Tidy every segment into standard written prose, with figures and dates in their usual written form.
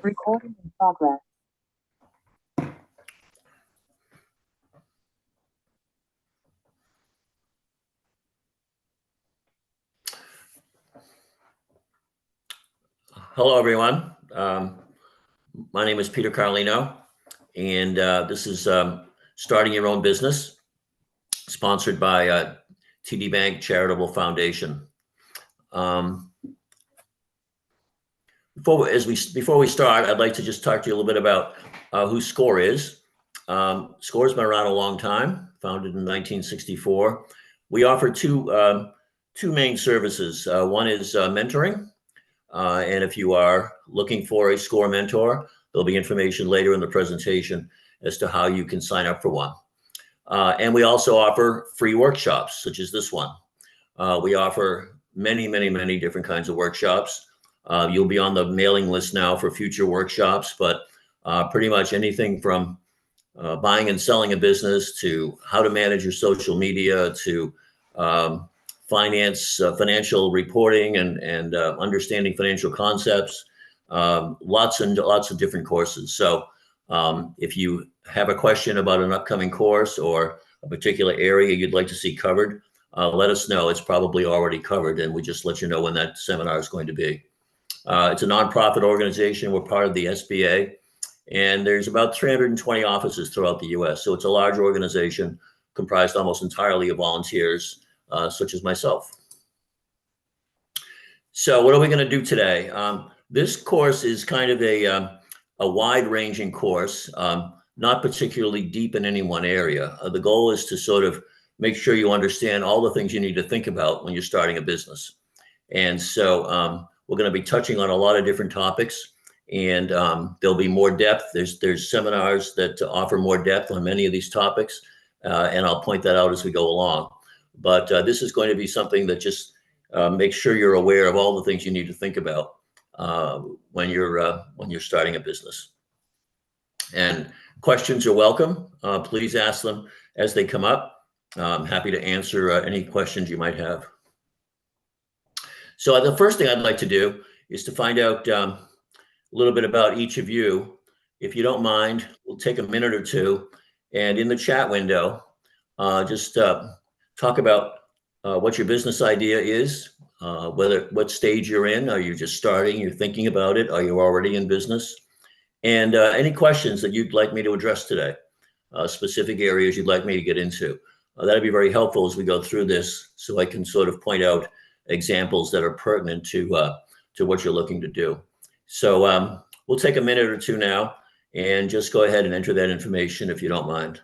Recording in progress. Hello, everyone. My name is Peter Carlino, and this is Starting Your Own Business, sponsored by TD Bank Charitable Foundation. Before we start, I'd like to just talk to you a little bit about who SCORE is. SCORE's been around a long time, founded in 1964. We offer two main services. One is mentoring. And if you are looking for a SCORE mentor, there'll be information later in the presentation as to how you can sign up for one. And we also offer free workshops, such as this one. We offer many different kinds of workshops. You'll be on the mailing list now for future workshops, but pretty much anything from buying and selling a business to how to manage your social media to financial reporting and understanding financial concepts, lots of different courses. So if you have a question about an upcoming course or a particular area you'd like to see covered, let us know. It's probably already covered, and we just let you know when that seminar is going to be. It's a nonprofit organization. We're part of the SBA, and there's about 320 offices throughout the US. So it's a large organization comprised almost entirely of volunteers, such as myself. So what are we going to do today? This course is kind of a wide-ranging course, not particularly deep in any one area. The goal is to sort of make sure you understand all the things you need to think about when you're starting a business. And so we're going to be touching on a lot of different topics, and there'll be more depth. There's seminars that offer more depth on many of these topics, and I'll point that out as we go along. But this is going to be something that just makes sure you're aware of all the things you need to think about when you're starting a business. And questions are welcome. Please ask them as they come up. I'm happy to answer any questions you might have. So the first thing I'd like to do is to find out a little bit about each of you. If you don't mind, we'll take a minute or two, and in the chat window, just talk about what your business idea is, what stage you're in. Are you just starting? You're thinking about it? Are you already in business? And any questions that you'd like me to address today, specific areas you'd like me to get into. That'd be very helpful as we go through this, so I can sort of point out examples that are pertinent to what you're looking to do. So we'll take a minute or two now and just go ahead and enter that information if you don't mind.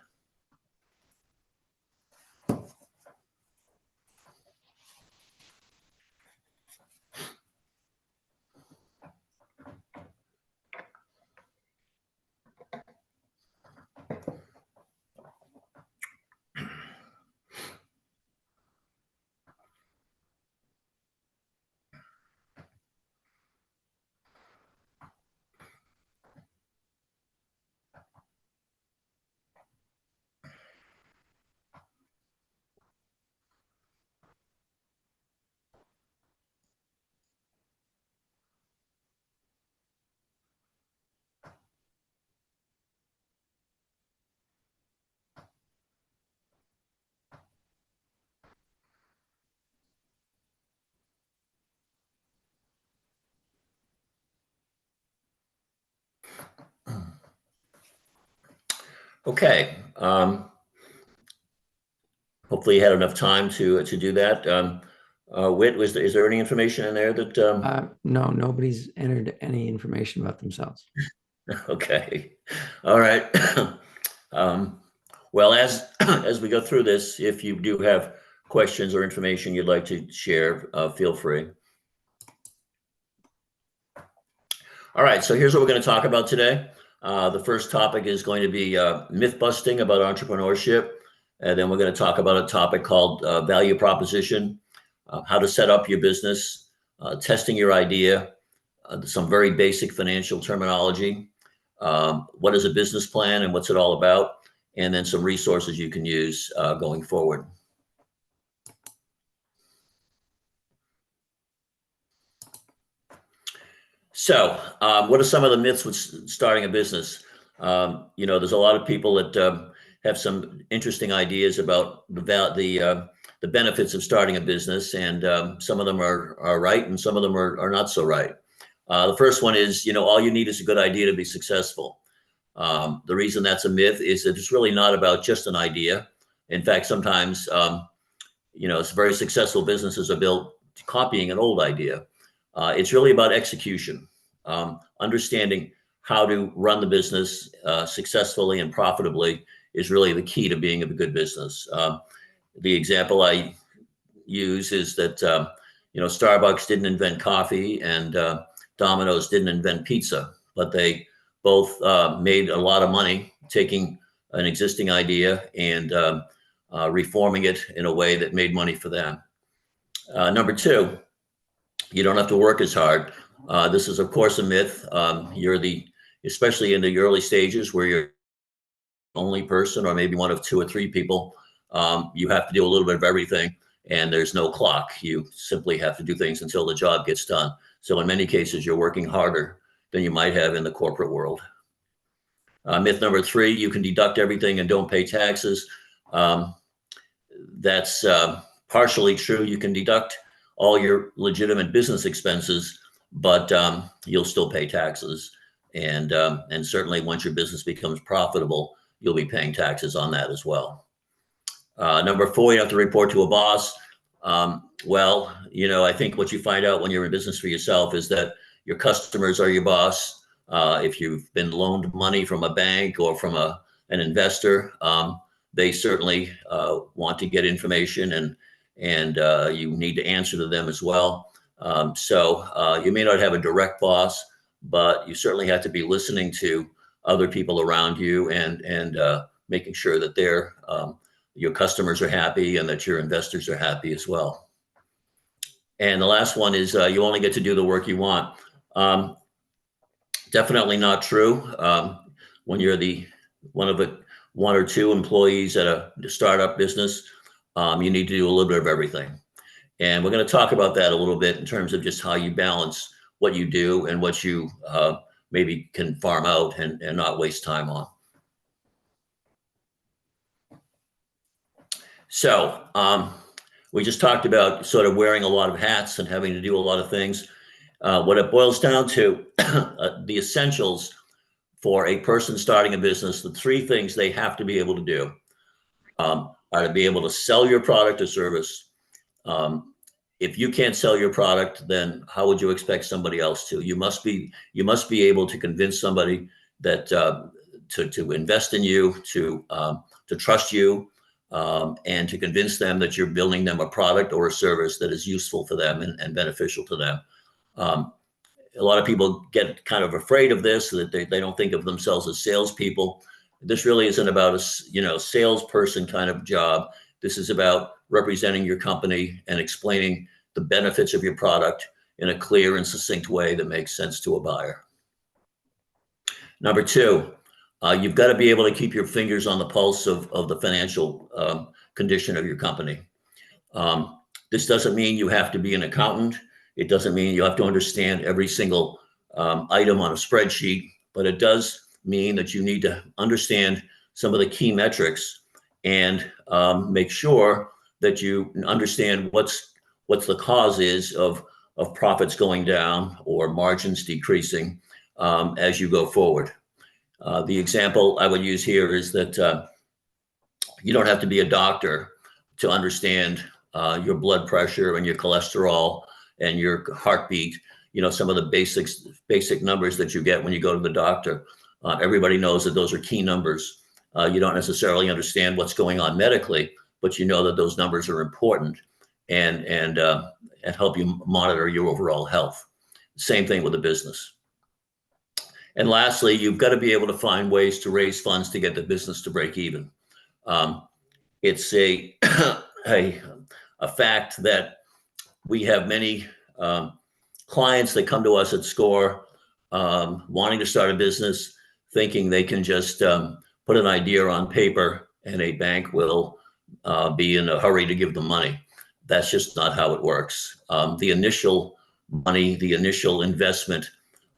Okay. Hopefully you had enough time to do that. Whit, is there any information in there that? No, nobody's entered any information about themselves. Okay. All right. Well, as we go through this, if you do have questions or information you'd like to share, feel free. All right. So here's what we're going to talk about today. The first topic is going to be myth busting about entrepreneurship. And then we're going to talk about a topic called value proposition, how to set up your business, testing your idea, some very basic financial terminology, what is a business plan and what's it all about, and then some resources you can use going forward. So, what are some of the myths with starting a business? There's a lot of people that have some interesting ideas about the benefits of starting a business, and some of them are right, and some of them are not so right. The first one is, all you need is a good idea to be successful. The reason that's a myth is that it's really not about just an idea. In fact, sometimes, very successful businesses are built copying an old idea. It's really about execution, understanding how to run the business successfully and profitably is really the key to being a good business. The example I use is that Starbucks didn't invent coffee, and Domino's didn't invent pizza, but they both made a lot of money taking an existing idea and reforming it in a way that made money for them. Number two, you don't have to work as hard. This is, of course, a myth. Especially in the early stages where you're the only person, or maybe one of two or three people, you have to do a little bit of everything, and there's no clock. You simply have to do things until the job gets done. So in many cases, you're working harder than you might have in the corporate world. Myth number three, you can deduct everything and don't pay taxes. That's partially true. You can deduct all your legitimate business expenses, but you'll still pay taxes. And certainly once your business becomes profitable, you'll be paying taxes on that as well. Number four, you have to report to a boss. I think what you find out when you're in business for yourself is that your customers are your boss. If you've been loaned money from a bank or from an investor, they certainly want to get information, and you need to answer to them as well. So you may not have a direct boss, but you certainly have to be listening to other people around you and making sure that your customers are happy and that your investors are happy as well. And the last one is you only get to do the work you want. Definitely not true. When you're one or two employees at a startup business, you need to do a little bit of everything. And we're going to talk about that a little bit in terms of just how you balance what you do and what you maybe can farm out and not waste time on. So we just talked about sort of wearing a lot of hats and having to do a lot of things. What it boils down to, the essentials for a person starting a business, the three things they have to be able to do are to be able to sell your product or service. If you can't sell your product, then how would you expect somebody else to? You must be able to convince somebody that to invest in you, to trust you, and to convince them that you're building them a product or a service that is useful for them and beneficial to them. A lot of people get kind of afraid of this, that they don't think of themselves as salespeople. This really isn't about a salesperson kind of job. This is about representing your company and explaining the benefits of your product in a clear and succinct way that makes sense to a buyer. Number two, you've got to be able to keep your fingers on the pulse of the financial condition of your company. This doesn't mean you have to be an accountant. It doesn't mean you have to understand every single item on a spreadsheet, but it does mean that you need to understand some of the key metrics and make sure that you understand what's the cause is of profits going down or margins decreasing as you go forward. The example I would use here is that you don't have to be a doctor to understand your blood pressure and your cholesterol and your heartbeat, some of the basic numbers that you get when you go to the doctor. Everybody knows that those are key numbers. You don't necessarily understand what's going on medically, but you know that those numbers are important and help you monitor your overall health. Same thing with a business. And lastly, you've got to be able to find ways to raise funds to get the business to break even. It's a fact that we have many clients that come to us at SCORE wanting to start a business, thinking they can just put an idea on paper and a bank will be in a hurry to give them money. That's just not how it works. The initial money, the initial investment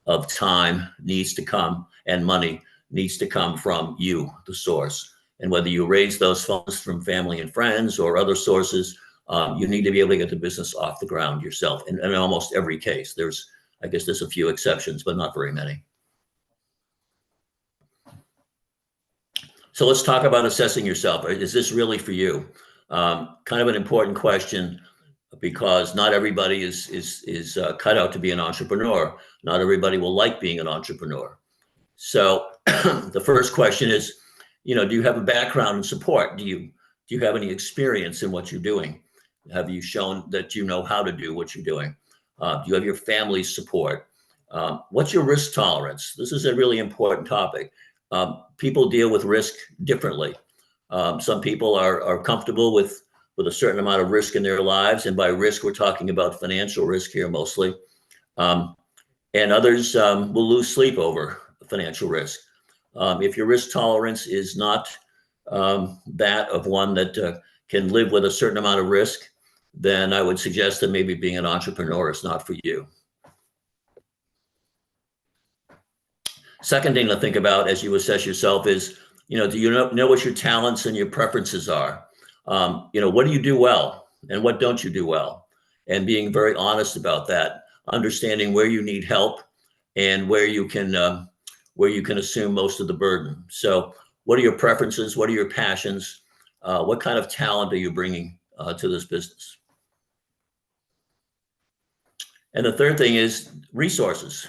of time needs to come, and money needs to come from you, the source. And whether you raise those funds from family and friends or other sources, you need to be able to get the business off the ground yourself. And in almost every case, I guess there's a few exceptions, but not very many. So let's talk about assessing yourself. Is this really for you? Kind of an important question, because not everybody is cut out to be an entrepreneur. Not everybody will like being an entrepreneur. So the first question is, do you have a background in support? Do you have any experience in what you're doing? Have you shown that you know how to do what you're doing? Do you have your family's support? What's your risk tolerance? This is a really important topic. People deal with risk differently. Some people are comfortable with a certain amount of risk in their lives. And by risk, we're talking about financial risk here mostly. And others will lose sleep over financial risk. If your risk tolerance is not that of one that can live with a certain amount of risk, then I would suggest that maybe being an entrepreneur is not for you. Second thing to think about as you assess yourself is, do you know what your talents and your preferences are? What do you do well and what don't you do well? And being very honest about that, understanding where you need help and where you can assume most of the burden. So what are your preferences? What are your passions? What kind of talent are you bringing to this business? And the third thing is resources.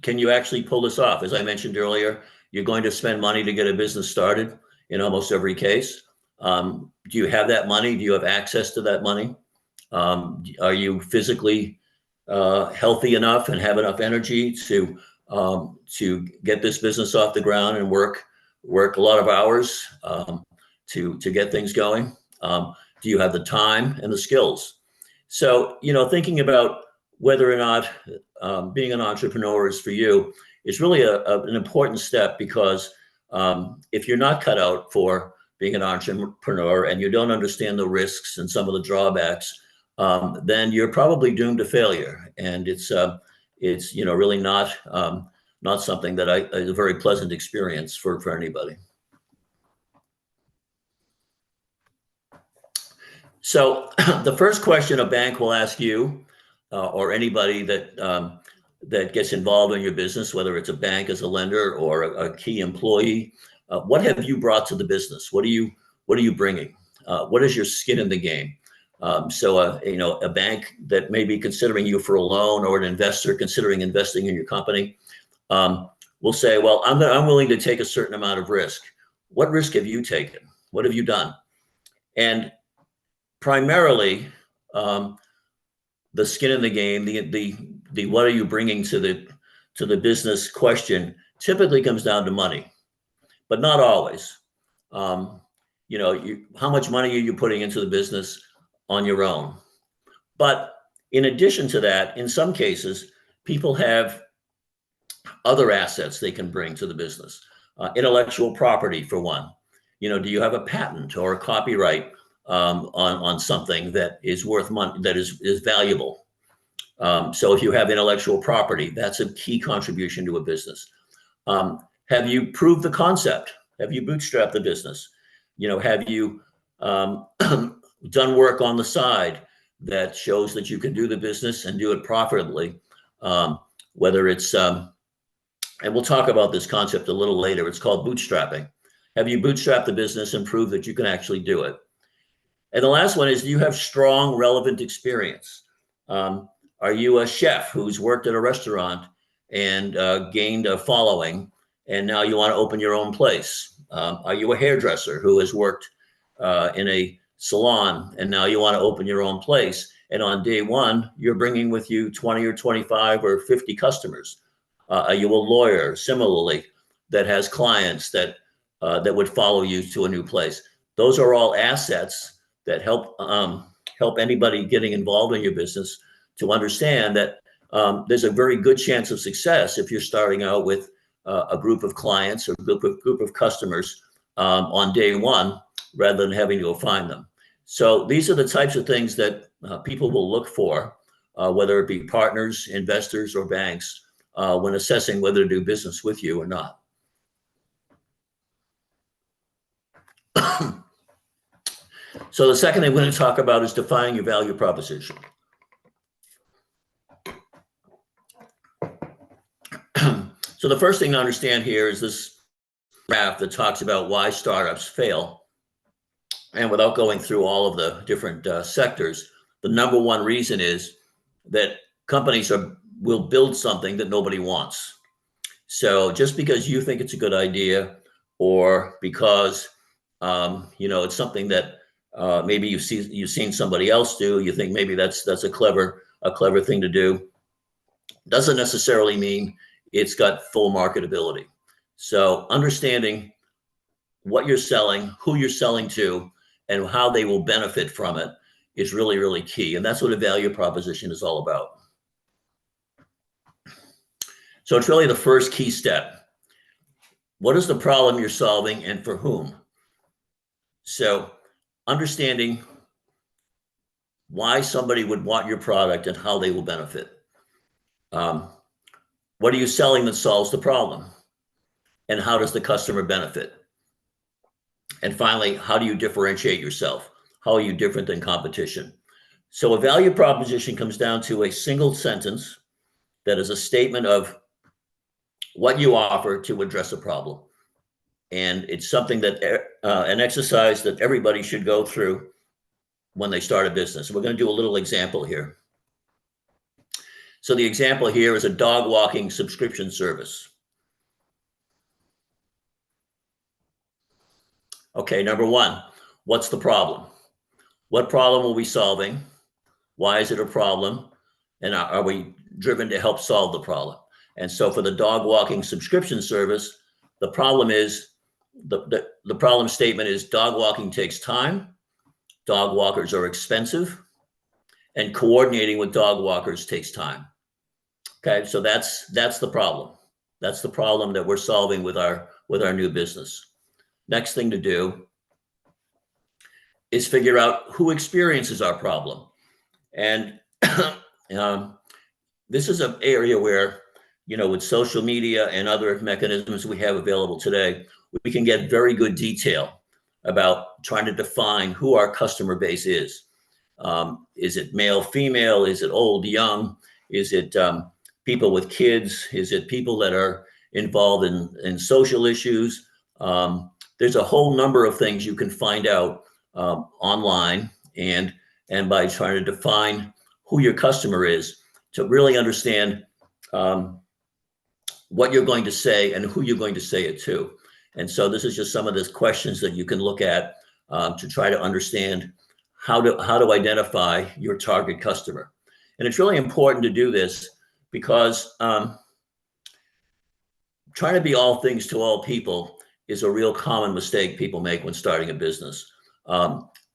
Can you actually pull this off? As I mentioned earlier, you're going to spend money to get a business started in almost every case. Do you have that money? Do you have access to that money? Are you physically healthy enough and have enough energy to get this business off the ground and work a lot of hours to get things going? Do you have the time and the skills? So, thinking about whether or not being an entrepreneur is for you is really an important step, because if you're not cut out for being an entrepreneur and you don't understand the risks and some of the drawbacks, then you're probably doomed to failure. And it's really not something that is a very pleasant experience for anybody. So the first question a bank will ask you, or anybody that gets involved in your business, whether it's a bank as a lender or a key employee, what have you brought to the business? What are you bringing? What is your skin in the game? So a bank that may be considering you for a loan, or an investor considering investing in your company, will say, well, I'm willing to take a certain amount of risk. What risk have you taken? What have you done? And primarily, the skin in the game, the what are you bringing to the business question typically comes down to money, but not always. How much money are you putting into the business on your own? But in addition to that, in some cases, people have other assets they can bring to the business. Intellectual property, for one. Do you have a patent or a copyright on something that is worth money, that is valuable? So if you have intellectual property, that's a key contribution to a business. Have you proved the concept? Have you bootstrapped the business? Have you done work on the side that shows that you can do the business and do it profitably? Whether it's, and we'll talk about this concept a little later, it's called bootstrapping. Have you bootstrapped the business and proved that you can actually do it? And the last one is, do you have strong, relevant experience? Are you a chef who's worked at a restaurant and gained a following, and now you want to open your own place? Are you a hairdresser who has worked in a salon and now you want to open your own place, and on day one, you're bringing with you 20 or 25 or 50 customers? Are you a lawyer, similarly, that has clients that would follow you to a new place? Those are all assets that help anybody getting involved in your business to understand that there's a very good chance of success if you're starting out with a group of clients or group of customers on day one, rather than having to go find them. So these are the types of things that people will look for, whether it be partners, investors, or banks, when assessing whether to do business with you or not. So the second thing we're going to talk about is defining your value proposition. So the first thing to understand here is this graph that talks about why startups fail. And without going through all of the different sectors, the number one reason is that companies will build something that nobody wants. So just because you think it's a good idea, or because it's something that maybe you've seen somebody else do, you think maybe that's a clever thing to do, doesn't necessarily mean it's got full marketability. So understanding what you're selling, who you're selling to, and how they will benefit from it is really, really key. And that's what a value proposition is all about. So it's really the first key step. What is the problem you're solving and for whom? So understanding why somebody would want your product and how they will benefit. What are you selling that solves the problem? And how does the customer benefit? And finally, how do you differentiate yourself? How are you different than competition? So a value proposition comes down to a single sentence that is a statement of what you offer to address a problem. And it's something that an exercise that everybody should go through when they start a business. We're going to do a little example here. So the example here is a dog walking subscription service. Okay, number one, what's the problem? What problem are we solving? Why is it a problem? And are we driven to help solve the problem? And so for the dog walking subscription service, the problem is, the problem statement is dog walking takes time, dog walkers are expensive, and coordinating with dog walkers takes time. Okay, so that's the problem. That's the problem that we're solving with our new business. Next thing to do is figure out who experiences our problem. And this is an area where, with social media and other mechanisms we have available today, we can get very good detail about trying to define who our customer base is. Is it male, female? Is it old, young? Is it people with kids? Is it people that are involved in social issues? There's a whole number of things you can find out online and by trying to define who your customer is, to really understand what you're going to say and who you're going to say it to. And so this is just some of the questions that you can look at to try to understand how to identify your target customer. And it's really important to do this because trying to be all things to all people is a real common mistake people make when starting a business.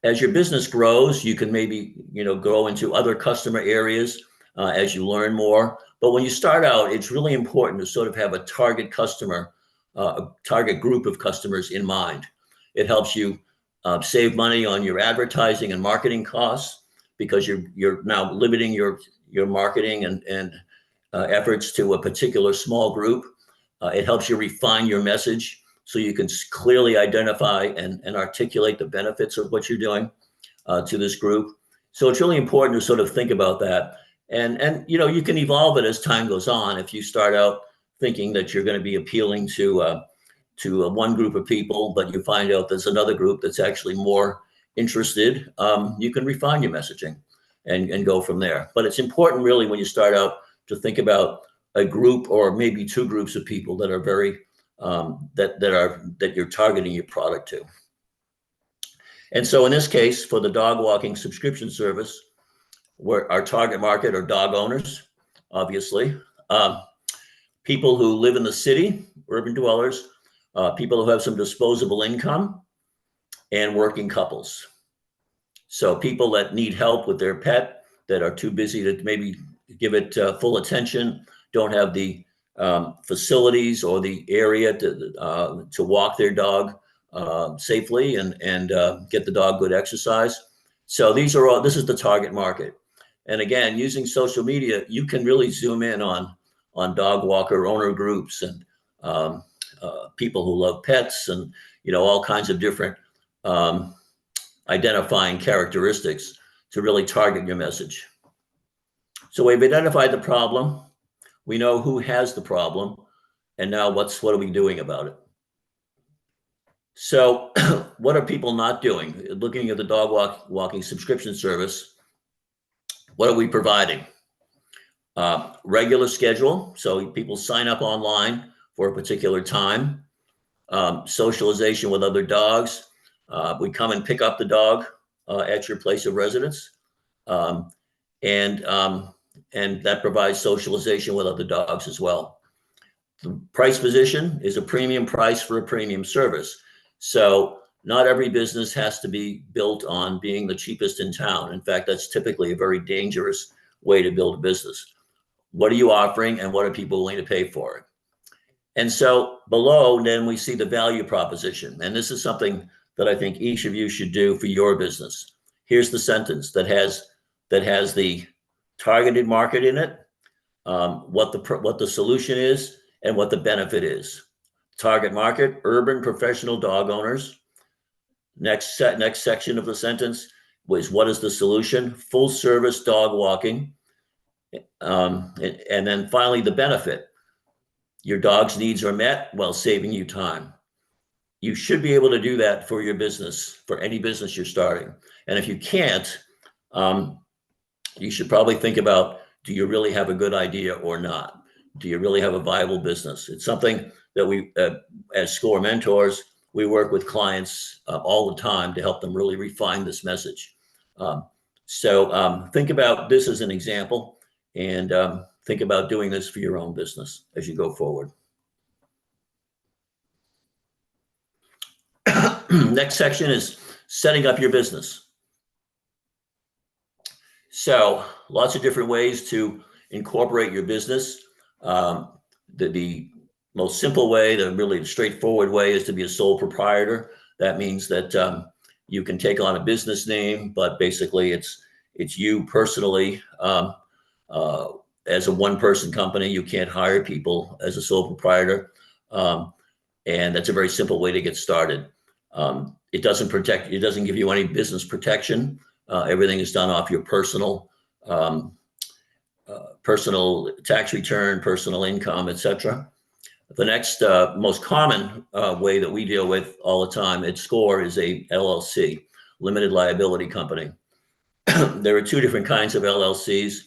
As your business grows, you can maybe grow into other customer areas as you learn more. But when you start out, it's really important to sort of have a target customer, a target group of customers in mind. It helps you save money on your advertising and marketing costs, because you're now limiting your marketing and efforts to a particular small group. It helps you refine your message so you can clearly identify and articulate the benefits of what you're doing to this group. So it's really important to sort of think about that. And you can evolve it as time goes on. If you start out thinking that you're going to be appealing to one group of people, but you find out there's another group that's actually more interested, you can refine your messaging and go from there. But it's important really when you start out to think about a group or maybe two groups of people that are very that you're targeting your product to. And so in this case, for the dog walking subscription service, where our target market are dog owners, obviously, people who live in the city, urban dwellers, people who have some disposable income, and working couples. So people that need help with their pet, that are too busy to maybe give it full attention, don't have the facilities or the area to walk their dog safely and get the dog good exercise. So this is the target market. And again, using social media, you can really zoom in on on dog walker owner groups and people who love pets, and all kinds of different identifying characteristics to really target your message. So we've identified the problem. We know who has the problem, and now what are we doing about it? So what are people not doing? Looking at the dog walking subscription service, what are we providing? Regular schedule, so people sign up online for a particular time. Socialization with other dogs. We come and pick up the dog at your place of residence, and that provides socialization with other dogs as well. The price position is a premium price for a premium service. So not every business has to be built on being the cheapest in town. In fact, that's typically a very dangerous way to build a business. What are you offering, and what are people willing to pay for it? And so below, then we see the value proposition. And this is something that I think each of you should do for your business. Here's the sentence that has the targeted market in it, what the solution is, and what the benefit is. Target market, urban professional dog owners. Next section of the sentence was, what is the solution? Full service dog walking. And then finally, the benefit. Your dog's needs are met while saving you time. You should be able to do that for your business, for any business you're starting. And if you can't, you should probably think about, do you really have a good idea or not? Do you really have a viable business? It's something that we, as SCORE mentors, we work with clients all the time to help them really refine this message. So think about this as an example, and think about doing this for your own business as you go forward. Next section is setting up your business. So lots of different ways to incorporate your business. The most simple way, the really straightforward way, is to be a sole proprietor. That means that you can take on a business name, but basically it's you personally as a one-person company. You can't hire people as a sole proprietor, and that's a very simple way to get started. It doesn't give you any business protection. Everything is done off your personal tax return, personal income, etc. The next most common way that we deal with all the time at SCORE is a LLC, limited liability company. There are two different kinds of LLCs: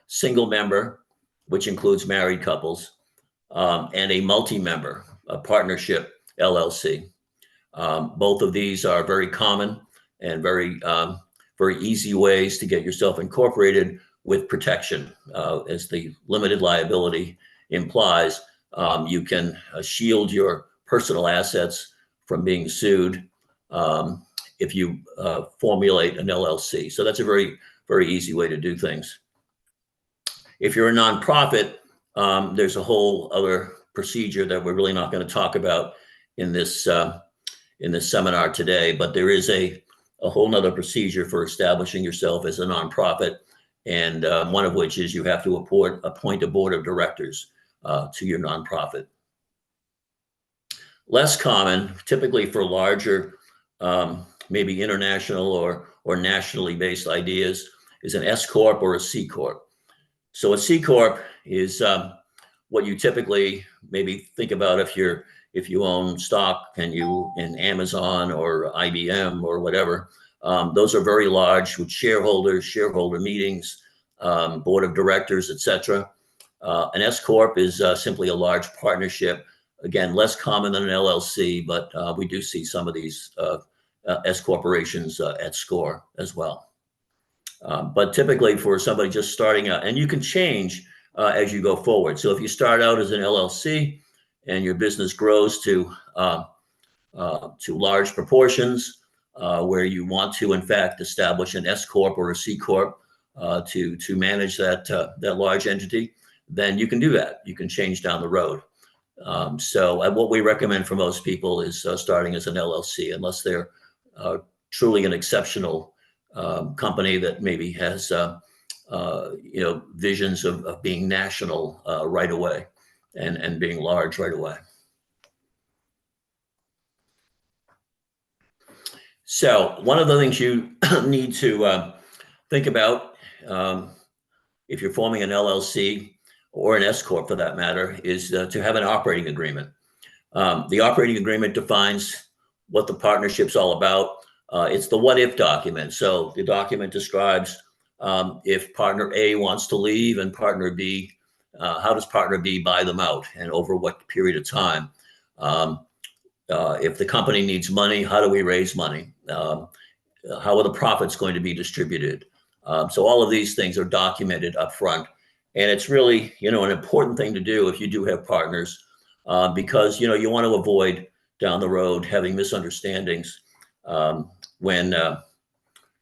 single member, which includes married couples, and a multi-member, a partnership LLC. Both of these are very common and very easy ways to get yourself incorporated with protection. As the limited liability implies, you can shield your personal assets from being sued if you formulate an LLC. So that's a very, very easy way to do things. If you're a nonprofit, there's a whole other procedure that we're really not going to talk about in this seminar today, but there is a whole nother procedure for establishing yourself as a nonprofit, and one of which is you have to appoint a board of directors to your nonprofit. Less common, typically for larger, maybe international or nationally based ideas, is an S Corp or a C Corp. So a C Corp is what you typically maybe think about if you own stock and you in Amazon or IBM or whatever. Those are very large, with shareholders, shareholder meetings, board of directors, etc. An S Corp is simply a large partnership. Again, less common than an LLC, but we do see some of these S corporations at SCORE as well. But typically for somebody just starting out, and you can change as you go forward. So if you start out as an LLC and your business grows to large proportions, where you want to, in fact, establish an S Corp or a C Corp to manage that large entity, then you can do that. You can change down the road. So what we recommend for most people is starting as an LLC, unless they're truly an exceptional company that maybe has visions of being national right away and being large right away. So one of the things you need to think about if you're forming an LLC or an S corp for that matter is to have an operating agreement. The operating agreement defines what the partnership's all about. It's the what if document. So the document describes if partner A wants to leave and partner B, how does partner B buy them out and over what period of time? If the company needs money, how do we raise money? How are the profits going to be distributed? So all of these things are documented up front. And it's really, an important thing to do if you do have partners, because, you want to avoid down the road having misunderstandings when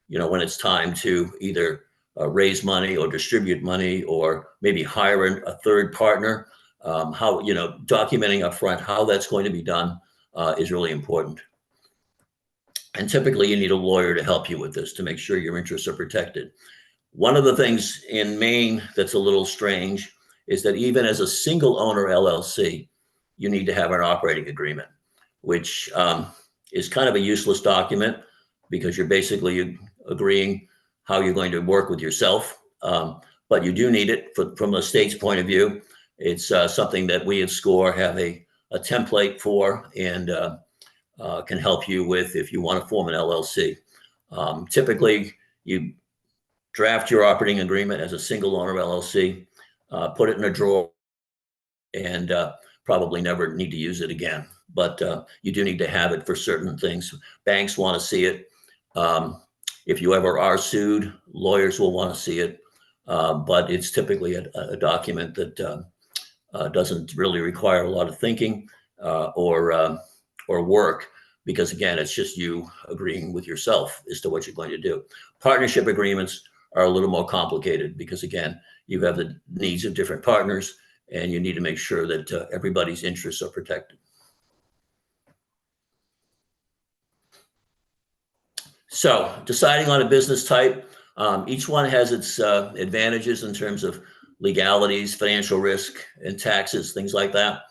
it's time to either raise money or distribute money or maybe hire a third partner. Documenting up front how that's going to be done is really important. And typically you need a lawyer to help you with this to make sure your interests are protected. One of the things in Maine that's a little strange is that even as a single owner LLC, you need to have an operating agreement, which is kind of a useless document because you're basically agreeing how you're going to work with yourself. But you do need it from the state's point of view. It's something that we at SCORE have a template for and can help you with if you want to form an LLC. Typically, you draft your operating agreement as a single owner LLC, put it in a drawer, and probably never need to use it again. But you do need to have it for certain things. Banks want to see it. If you ever are sued, lawyers will want to see it. But it's typically a document that doesn't really require a lot of thinking or work, because again, it's just you agreeing with yourself as to what you're going to do. Partnership agreements are a little more complicated because again, you have the needs of different partners and you need to make sure that everybody's interests are protected. So deciding on a business type, each one has its advantages in terms of legalities, financial risk, and taxes, things like that.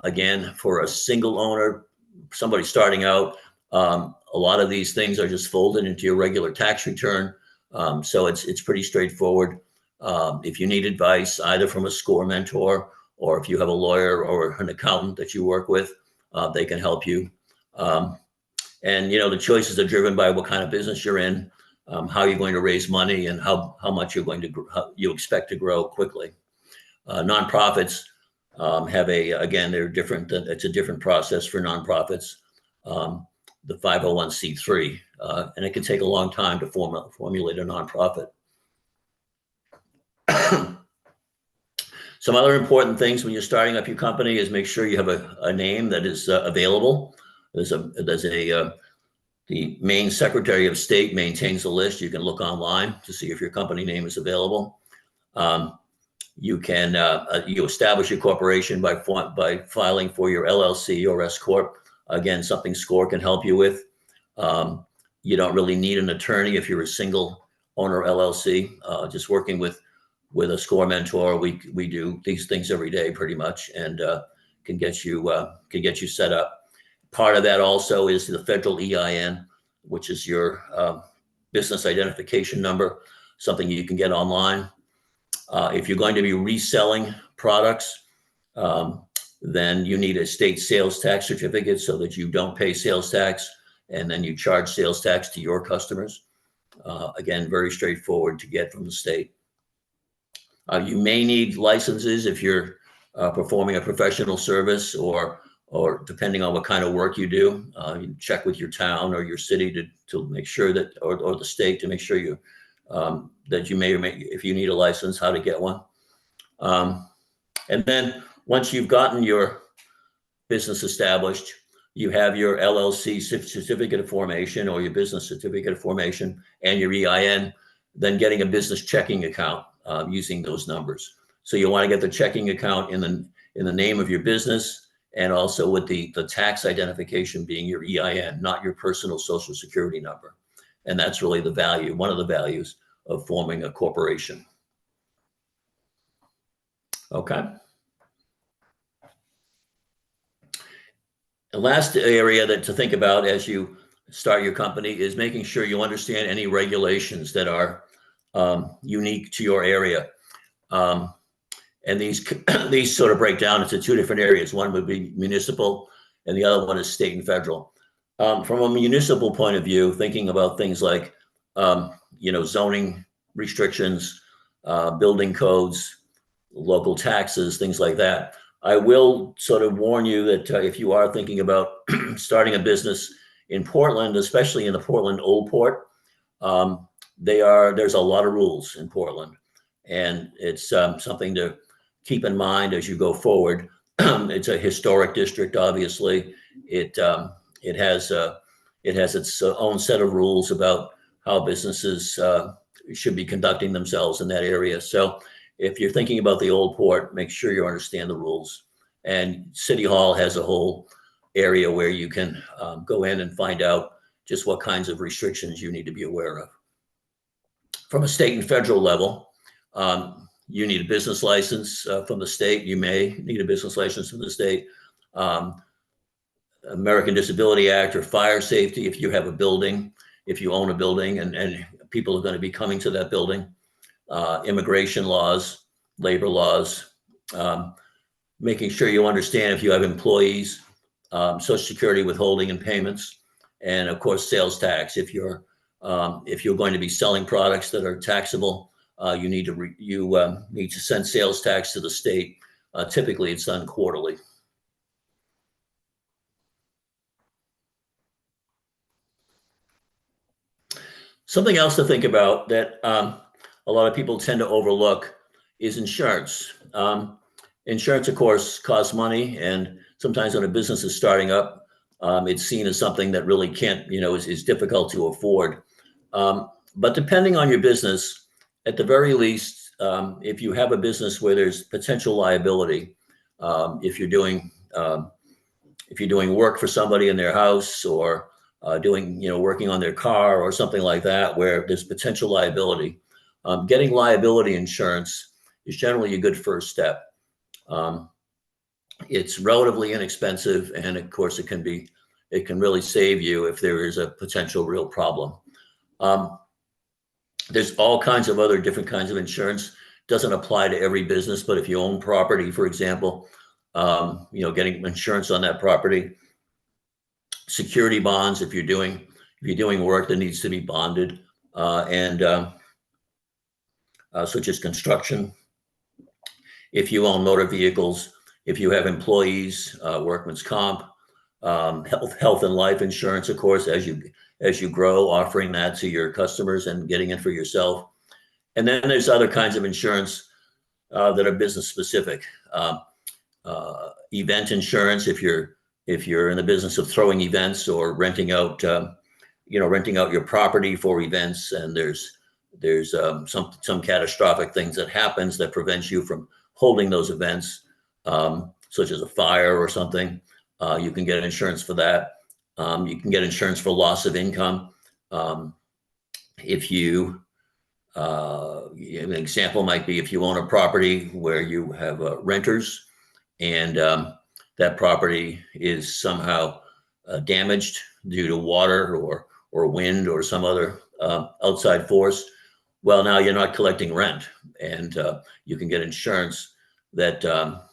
Again, for a single owner, somebody starting out, a lot of these things are just folded into your regular tax return. So it's pretty straightforward. If you need advice, either from a SCORE mentor, or if you have a lawyer or an accountant that you work with, they can help you. And the choices are driven by what kind of business you're in, how you're going to raise money, and how much you expect to grow quickly. Nonprofits have they're different. It's a different process for nonprofits. The 501c3, and it can take a long time to formulate a nonprofit. Some other important things when you're starting up your company is make sure you have a name that is available. The Maine Secretary of State maintains a list. You can look online to see if your company name is available. You establish your corporation by filing for your LLC or S corp. Again, something SCORE can help you with. You don't really need an attorney if you're a single owner LLC. Just working with a SCORE mentor, we do these things every day pretty much, and can get you set up. Part of that also is the federal EIN, which is your business identification number, something you can get online. If you're going to be reselling products, then you need a state sales tax certificate so that you don't pay sales tax and then you charge sales tax to your customers. Again, very straightforward to get from the state. You may need licenses if you're performing a professional service or depending on what kind of work you do. You check with your town or your city to make sure that, or the state to make sure that you may or may, if you need a license, how to get one. And then once you've gotten your business established, you have your LLC certificate of formation or your business certificate of formation and your EIN, then getting a business checking account using those numbers. So you want to get the checking account in the name of your business and also with the tax identification being your EIN, not your personal social security number. And that's really the value, one of the values of forming a corporation. Okay. The last area to think about as you start your company is making sure you understand any regulations that are unique to your area. And these sort of break down into two different areas. One would be municipal, and the other one is state and federal. From a municipal point of view, thinking about things like zoning restrictions, building codes, local taxes, things like that. I will sort of warn you that if you are thinking about starting a business in Portland, especially in the Portland Old Port, there's a lot of rules in Portland, and it's something to keep in mind as you go forward. It's a historic district, obviously. It has its own set of rules about how businesses should be conducting themselves in that area. So if you're thinking about the Old Port, make sure you understand the rules. And City Hall has a whole area where you can go in and find out just what kinds of restrictions you need to be aware of. From a state and federal level, you need a business license from the state. You may need a business license from the state. American Disability Act or fire safety if you have a building, if you own a building and people are going to be coming to that building. Immigration laws, labor laws, making sure you understand if you have employees, Social Security withholding and payments, and of course sales tax. If you're going to be selling products that are taxable, you need to send sales tax to the state. Typically, it's done quarterly. Something else to think about that a lot of people tend to overlook is insurance. Insurance, of course, costs money, and sometimes when a business is starting up, it's seen as something that really can't, is difficult to afford. But depending on your business, at the very least, if you have a business where there's potential liability, if you're doing work for somebody in their house or working on their car or something like that, where there's potential liability, getting liability insurance is generally a good first step. It's relatively inexpensive, and of course, it can really save you if there is a potential real problem. There's all kinds of other different kinds of insurance. Doesn't apply to every business, but if you own property, for example, getting insurance on that property. Security bonds, if you're doing work that needs to be bonded, such as construction. If you own motor vehicles, if you have employees, workman's comp, health and life insurance, of course, as you grow, offering that to your customers and getting it for yourself. And then there's other kinds of insurance that are business specific. Event insurance, if you're in the business of throwing events or renting out your property for events, and there's some catastrophic things that happens that prevents you from holding those events, such as a fire or something. You can get insurance for that. You can get insurance for loss of income. An example might be if you own a property where you have renters, and that property is somehow damaged due to water or wind or some other outside force. Well, now you're not collecting rent, and you can get insurance that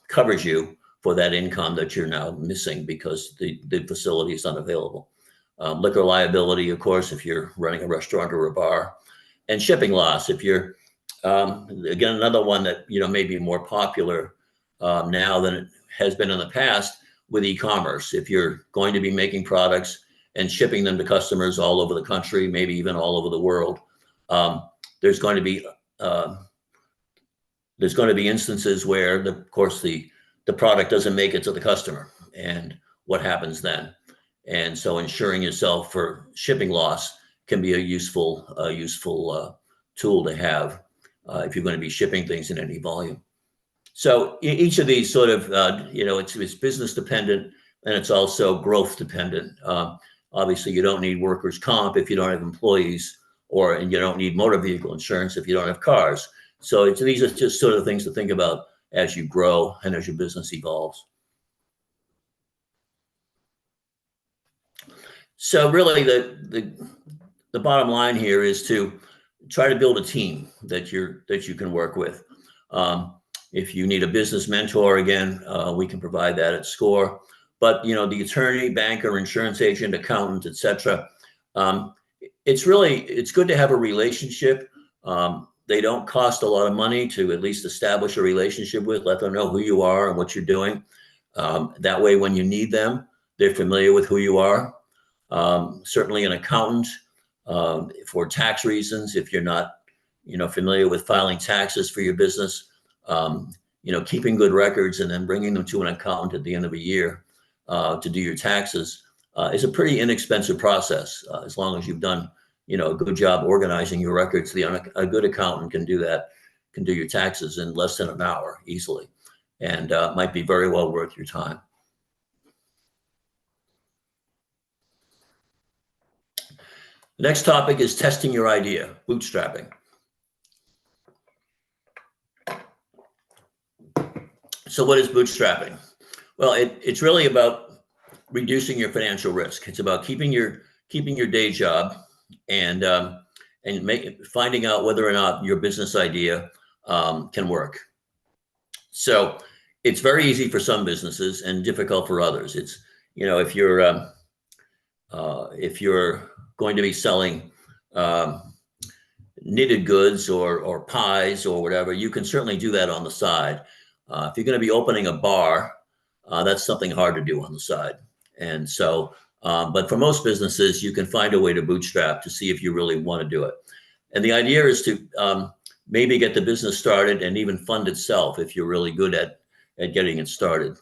covers you for that income that you're now missing because the facility is unavailable. Liquor liability, of course, if you're running a restaurant or a bar, and shipping loss. If you're, again, another one that may be more popular now than it has been in the past with e-commerce. If you're going to be making products and shipping them to customers all over the country, maybe even all over the world, there's going to be instances where, of course, the product doesn't make it to the customer, and what happens then? And so, insuring yourself for shipping loss can be a useful tool to have if you're going to be shipping things in any volume. So each of these sort of, it's business dependent, and it's also growth dependent. Obviously, you don't need workers' comp if you don't have employees. or you don't need motor vehicle insurance if you don't have cars. So these are just sort of things to think about as you grow and as your business evolves. So really the bottom line here is to try to build a team that you can work with. If you need a business mentor, again, we can provide that at SCORE. But the attorney, banker, insurance agent, accountant, etc. It's good to have a relationship. They don't cost a lot of money to at least establish a relationship with. Let them know who you are and what you're doing. That way, when you need them, they're familiar with who you are. Certainly, an accountant for tax reasons. If you're not, familiar with filing taxes for your business, keeping good records and then bringing them to an accountant at the end of a year to do your taxes is a pretty inexpensive process. As long as you've done, a good job organizing your records, a good accountant can do that, can do your taxes in less than an hour easily, and might be very well worth your time. The next topic is testing your idea, bootstrapping. So what is bootstrapping? Well, it's really about reducing your financial risk. It's about keeping your day job and finding out whether or not your business idea can work. So it's very easy for some businesses and difficult for others. It's if you're going to be selling knitted goods or pies or whatever, you can certainly do that on the side. If you're going to be opening a bar, that's something hard to do on the side. And so, but for most businesses, you can find a way to bootstrap to see if you really want to do it. And the idea is to maybe get the business started and even fund itself if you're really good at getting it started.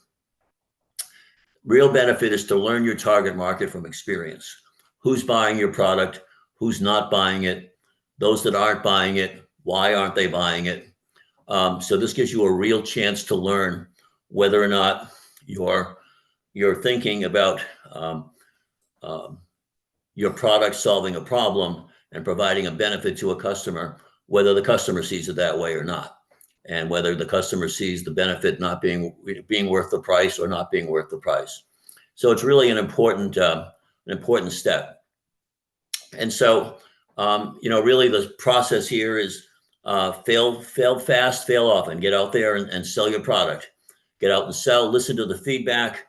Real benefit is to learn your target market from experience. Who's buying your product? Who's not buying it? Those that aren't buying it, why aren't they buying it? So this gives you a real chance to learn whether or not you're thinking about your product solving a problem and providing a benefit to a customer, whether the customer sees it that way or not, and whether the customer sees the benefit not being worth the price or not being worth the price. So it's really an important step. And so, really the process here is fail fast, fail often. Get out there and sell your product. Get out and sell, listen to the feedback,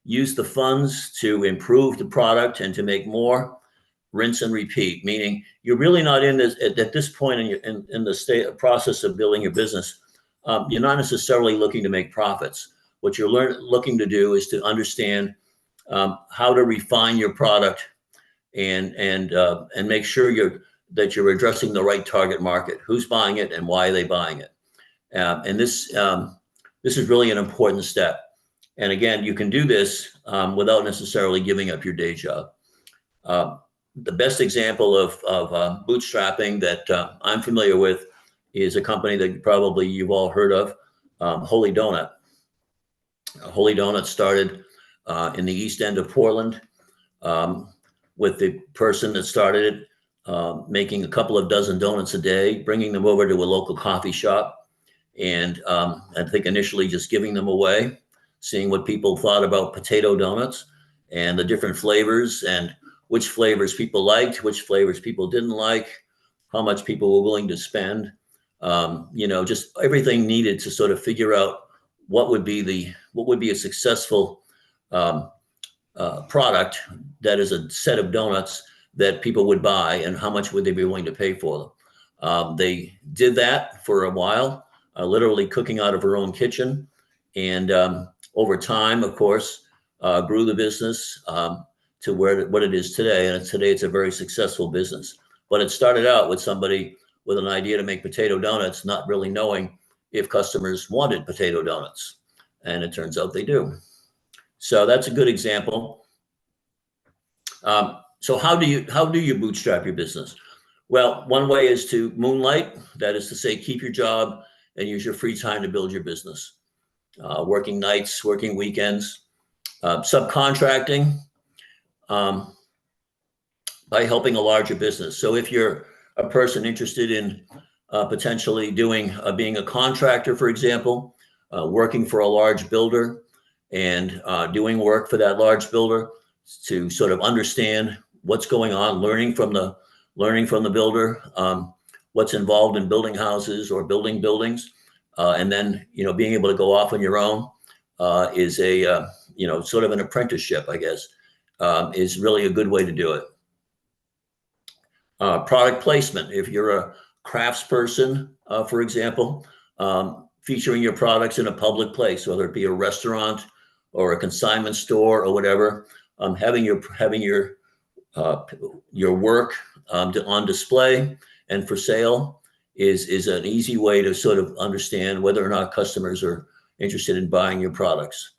use the funds to improve the product and to make more, rinse and repeat, meaning you're really not in this at this point in the process of building your business. You're not necessarily looking to make profits. What you're looking to do is to understand how to refine your product and make sure that you're addressing the right target market. Who's buying it and why are they buying it? And this is really an important step. And again, you can do this without necessarily giving up your day job. The best example of bootstrapping that I'm familiar with is a company that probably you've all heard of, Holy Donut. Holy Donut started in the East End of Portland with the person that started it, making a couple of dozen donuts a day, bringing them over to a local coffee shop, and I think initially just giving them away, seeing what people thought about potato donuts and the different flavors and which flavors people liked, which flavors people didn't like, how much people were willing to spend, just everything needed to sort of figure out what would be a successful product that is a set of donuts that people would buy and how much would they be willing to pay for them. They did that for a while, literally cooking out of her own kitchen. And over time, of course, grew the business to what it is today. And today it's a very successful business. But it started out with somebody with an idea to make potato donuts, not really knowing if customers wanted potato donuts. And it turns out they do. So that's a good example. So how do you bootstrap your business? Well, one way is to moonlight. That is to say, keep your job and use your free time to build your business. Working nights, working weekends, subcontracting by helping a larger business. So if you're a person interested in potentially being a contractor, for example, working for a large builder and doing work for that large builder to sort of understand what's going on, learning from the builder, what's involved in building houses or building buildings, and then being able to go off on your own is a sort of an apprenticeship, I guess, is really a good way to do it. Product placement. If you're a craftsperson, for example, featuring your products in a public place, whether it be a restaurant or a consignment store or whatever, having your work on display and for sale is an easy way to sort of understand whether or not customers are interested in buying your products.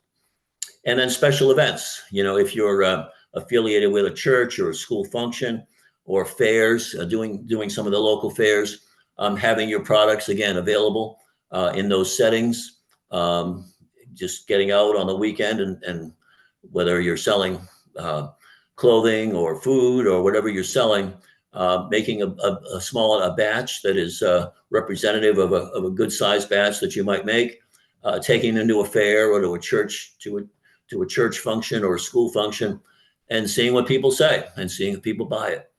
And then special events. If you're affiliated with a church or a school function or fairs, doing some of the local fairs, having your products again available in those settings, just getting out on the weekend and whether you're selling clothing or food or whatever you're selling, making a small batch that is representative of a good sized batch that you might make, taking into a fair or to a church function or a school function, and seeing what people say and seeing if people buy it,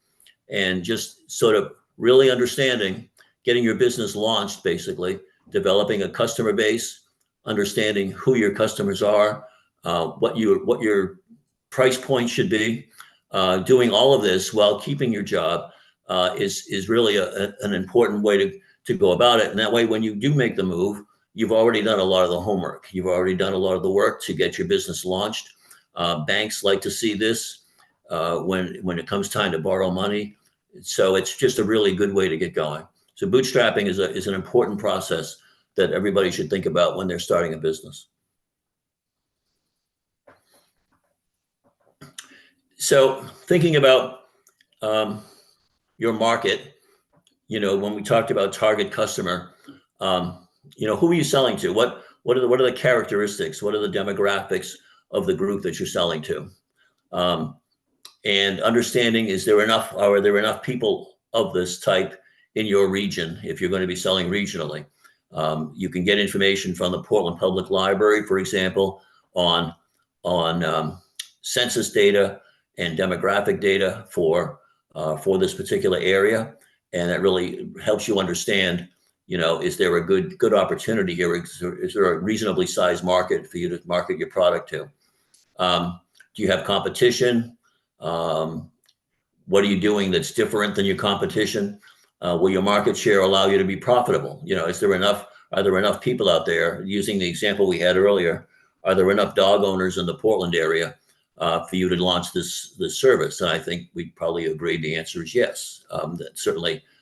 and just sort of really understanding, getting your business launched, basically developing a customer base, understanding who your customers are, what your price point should be. Doing all of this while keeping your job is really an important way to go about it. And that way, when you do make the move, you've already done a lot of the homework. You've already done a lot of the work to get your business launched. Banks like to see this when it comes time to borrow money. So it's just a really good way to get going. So bootstrapping is an important process that everybody should think about when they're starting a business. So thinking about your market, when we talked about target customer, who are you selling to? What are the characteristics? What are the demographics of the group that you're selling to? And understanding, are there enough people of this type in your region if you're going to be selling regionally? You can get information from the Portland Public Library, for example, on census data and demographic data for this particular area, and that really helps you understand, is there a good opportunity here? Is there a reasonably sized market for you to market your product to? Do you have competition? What are you doing that's different than your competition? Will your market share allow you to be profitable? Are there enough people out there, using the example we had earlier, are there enough dog owners in the Portland area for you to launch this service? And I think we probably agreed the answer is yes.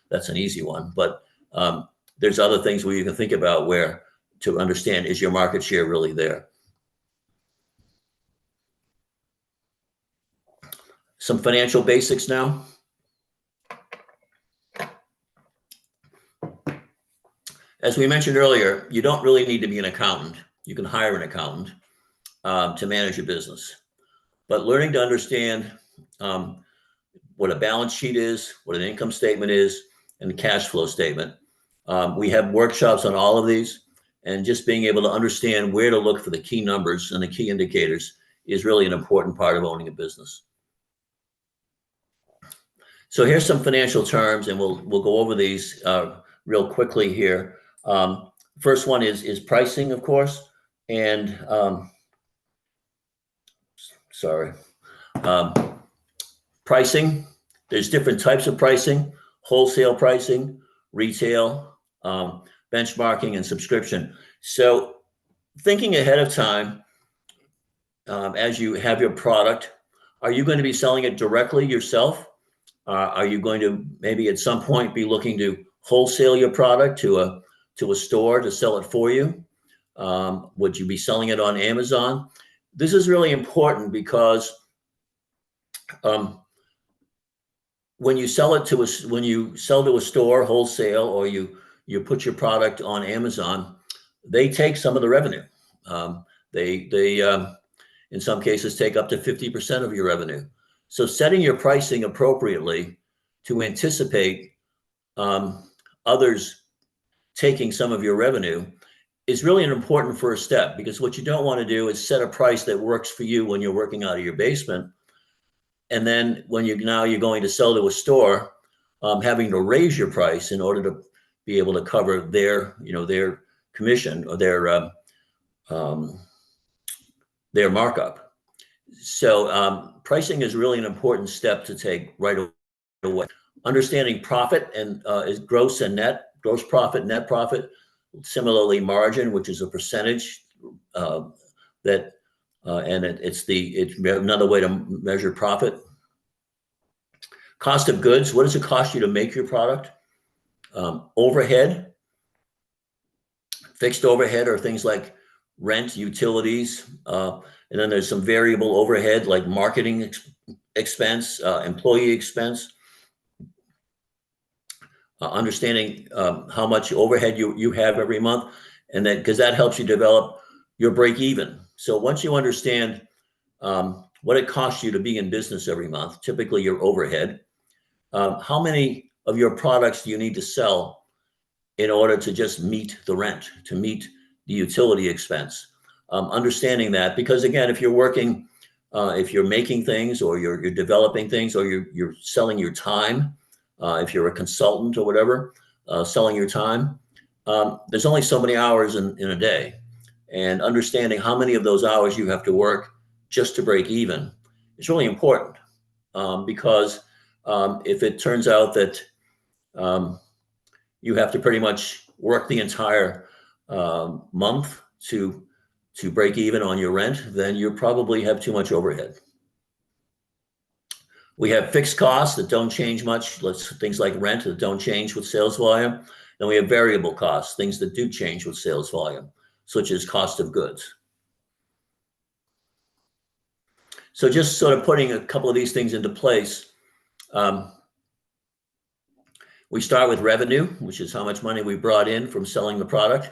That's an easy one, but there's other things where you can think about where to understand, is your market share really there? Some financial basics now. As we mentioned earlier, you don't really need to be an accountant. You can hire an accountant to manage your business. But learning to understand what a balance sheet is, what an income statement is, and a cash flow statement. We have workshops on all of these, and just being able to understand where to look for the key numbers and the key indicators is really an important part of owning a business. So here's some financial terms, and we'll go over these real quickly here. First one is pricing, of course, and pricing. There's different types of pricing: wholesale pricing, retail, benchmarking, and subscription. So thinking ahead of time, as you have your product, are you going to be selling it directly yourself? Are you going to maybe at some point be looking to wholesale your product to a store to sell it for you? Would you be selling it on Amazon? This is really important because when you sell to a store wholesale, or you put your product on Amazon, they take some of the revenue. They in some cases take up to 50% of your revenue. So setting your pricing appropriately to anticipate others taking some of your revenue is really an important first step, because what you don't want to do is set a price that works for you when you're working out of your basement. And then when you're going to sell to a store, having to raise your price in order to be able to cover their commission or their markup. So pricing is really an important step to take right away. Understanding profit and is gross profit, net profit. Similarly, margin, which is a percentage it's another way to measure profit. Cost of goods. What does it cost you to make your product? Overhead. Fixed overhead are things like rent, utilities, and then there's some variable overhead like marketing expense, employee expense. Understanding how much overhead you have every month, and then because that helps you develop your break even. So once you understand what it costs you to be in business every month, typically your overhead, how many of your products do you need to sell in order to just meet the rent, to meet the utility expense? Understanding that, because again, if you're working, if you're making things or you're developing things or you're selling your time, if you're a consultant or whatever, selling your time, there's only so many hours in a day. And understanding how many of those hours you have to work just to break even is really important, because if it turns out that you have to pretty much work the entire month to break even on your rent, then you probably have too much overhead. We have fixed costs that don't change much, things like rent that don't change with sales volume. Then we have variable costs, things that do change with sales volume, such as cost of goods. So just sort of putting a couple of these things into place, we start with revenue, which is how much money we brought in from selling the product.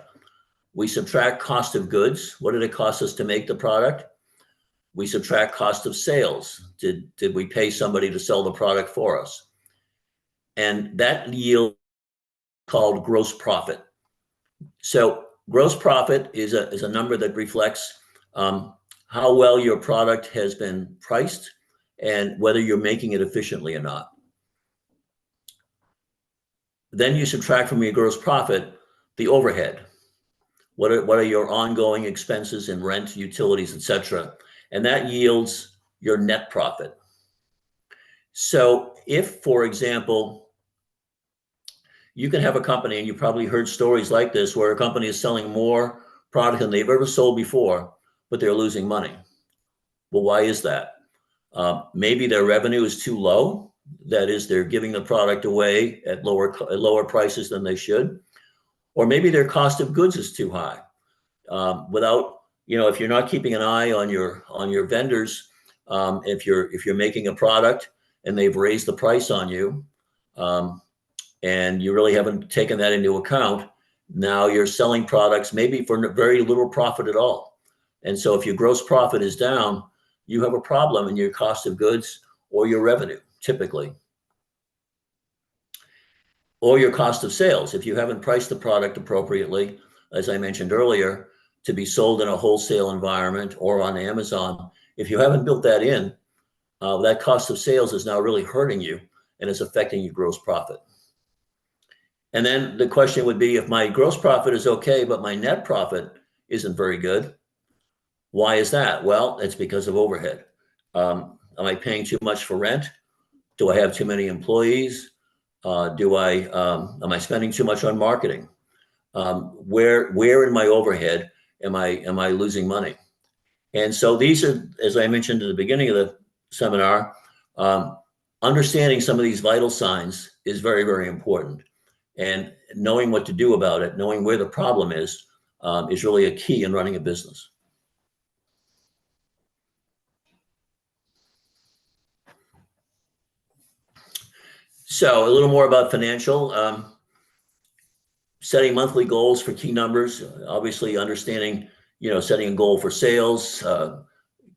We subtract cost of goods. What did it cost us to make the product? We subtract cost of sales. Did we pay somebody to sell the product for us? And that yield called gross profit. So gross profit is a number that reflects how well your product has been priced and whether you're making it efficiently or not. Then you subtract from your gross profit the overhead. What are your ongoing expenses in rent, utilities, etc.? And that yields your net profit. So if, for example, you can have a company, and you probably heard stories like this, where a company is selling more product than they've ever sold before, but they're losing money. Well, why is that? Maybe their revenue is too low. That is, they're giving the product away at lower prices than they should. Or maybe their cost of goods is too high. If you're not keeping an eye on your vendors, if you're making a product and they've raised the price on you, and you really haven't taken that into account, now you're selling products maybe for very little profit at all. And so if your gross profit is down, you have a problem in your cost of goods or your revenue, typically. Or your cost of sales. If you haven't priced the product appropriately, as I mentioned earlier, to be sold in a wholesale environment or on Amazon, if you haven't built that in, that cost of sales is now really hurting you and it's affecting your gross profit. And then the question would be, if my gross profit is okay, but my net profit isn't very good, why is that? Well, it's because of overhead. Am I paying too much for rent? Do I have too many employees? Am I spending too much on marketing? Where in my overhead am I losing money? And so these are, as I mentioned at the beginning of the seminar, understanding some of these vital signs is very, very important. And knowing what to do about it, knowing where the problem is really a key in running a business. So a little more about financial. Setting monthly goals for key numbers, obviously understanding, setting a goal for sales,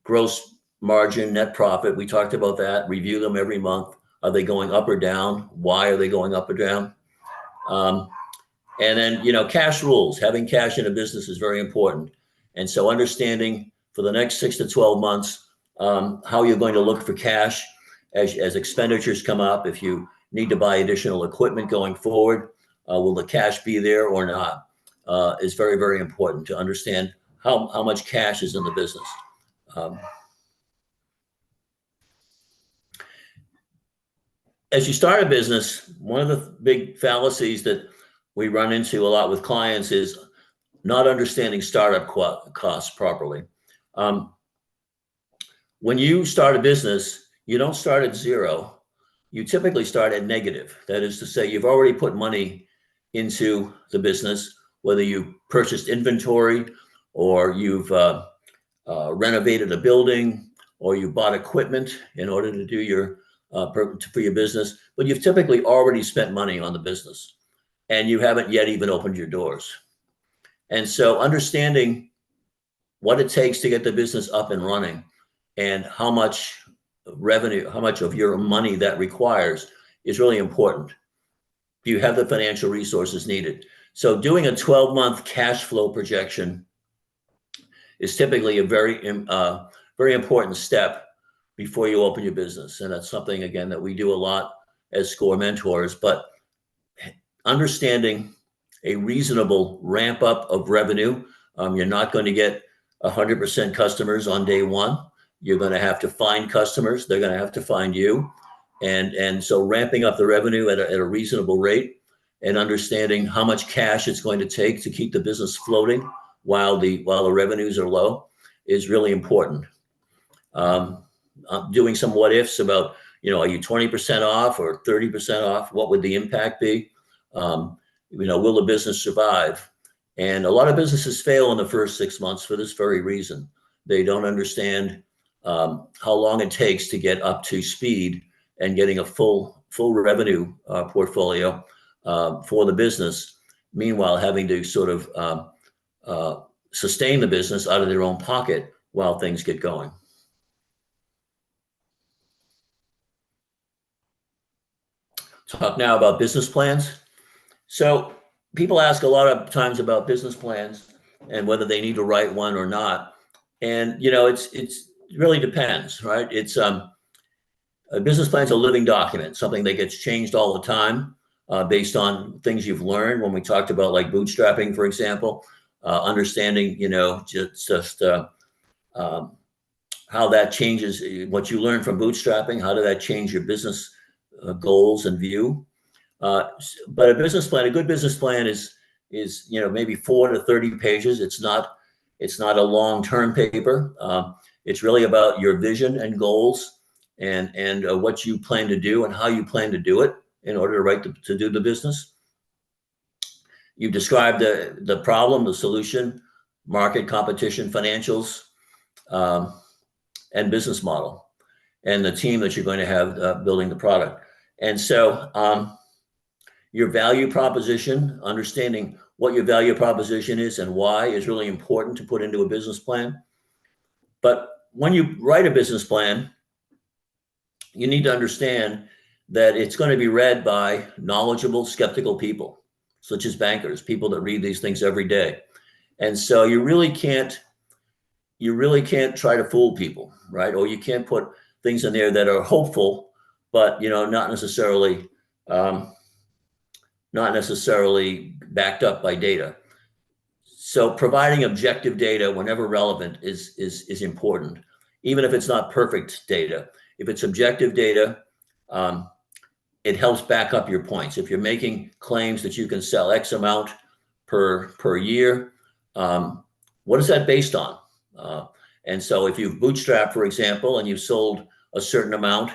gross margin, net profit. We talked about that. Review them every month. Are they going up or down? Why are they going up or down? And then, cash rules. Having cash in a business is very important. And so understanding for the next 6 to 12 months how you're going to look for cash as expenditures come up. If you need to buy additional equipment going forward, will the cash be there or not? Is very, very important to understand how much cash is in the business. As you start a business, one of the big fallacies that we run into a lot with clients is not understanding startup costs properly. When you start a business, you don't start at zero. You typically start at negative. That is to say, you've already put money into the business, whether you purchased inventory or you've renovated a building or you bought equipment in order to do for your business, but you've typically already spent money on the business and you haven't yet even opened your doors. And so understanding what it takes to get the business up and running and how much revenue, how much of your money that requires is really important. Do you have the financial resources needed? So doing a 12-month cash flow projection is typically a very important step before you open your business. And that's something, again, that we do a lot as SCORE mentors. But understanding a reasonable ramp up of revenue, you're not going to get 100% customers on day one. You're going to have to find customers. They're going to have to find you. And so ramping up the revenue at a reasonable rate and understanding how much cash it's going to take to keep the business floating while the revenues are low is really important. I'm doing some what ifs about, are you 20% off or 30% off? What would the impact be? Will the business survive? And a lot of businesses fail in the first 6 months for this very reason. They don't understand how long it takes to get up to speed and getting a full revenue portfolio for the business. Meanwhile, having to sort of sustain the business out of their own pocket while things get going. Talk now about business plans. So people ask a lot of times about business plans and whether they need to write one or not. And it really depends, right? It's a business plan is a living document, something that gets changed all the time based on things you've learned. When we talked about like bootstrapping, for example, understanding just how that changes what you learn from bootstrapping. How did that change your business goals and view? But a good business plan is maybe 4 to 30 pages. It's not a long-term paper. It's really about your vision and goals and what you plan to do and how you plan to do it in order to do the business. You describe the problem, the solution, market, competition, financials, and business model, and the team that you're going to have building the product. And so your value proposition, understanding what your value proposition is and why is really important to put into a business plan. But when you write a business plan, you need to understand that it's going to be read by knowledgeable, skeptical people, such as bankers, people that read these things every day. And so you really can't try to fool people, right? Or you can't put things in there that are hopeful, but not necessarily backed up by data. So providing objective data whenever relevant is important, even if it's not perfect data. If it's objective data, it helps back up your points. If you're making claims that you can sell X amount per year, what is that based on? And so if you've bootstrapped, for example, and you've sold a certain amount,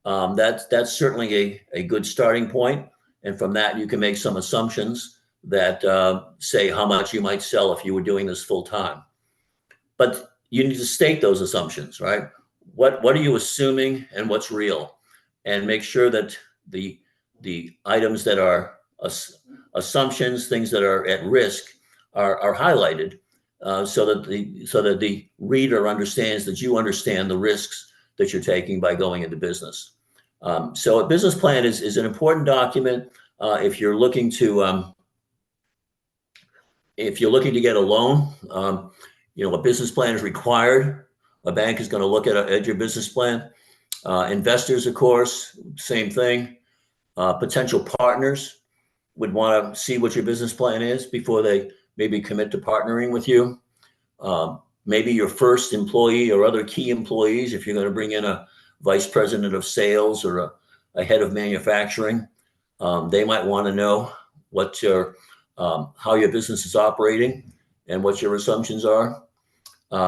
that's certainly a good starting point. And from that, you can make some assumptions that say how much you might sell if you were doing this full time. But you need to state those assumptions, right? What are you assuming and what's real? And make sure that the items that are assumptions, things that are at risk, are highlighted so that the reader understands that you understand the risks that you're taking by going into business. So a business plan is an important document. if you're looking to get a loan, a business plan is required. A bank is going to look at your business plan. Investors, of course, same thing. Potential partners would want to see what your business plan is before they maybe commit to partnering with you. Maybe your first employee or other key employees, if you're going to bring in a vice president of sales or a head of manufacturing, they might want to know how your business is operating and what your assumptions are.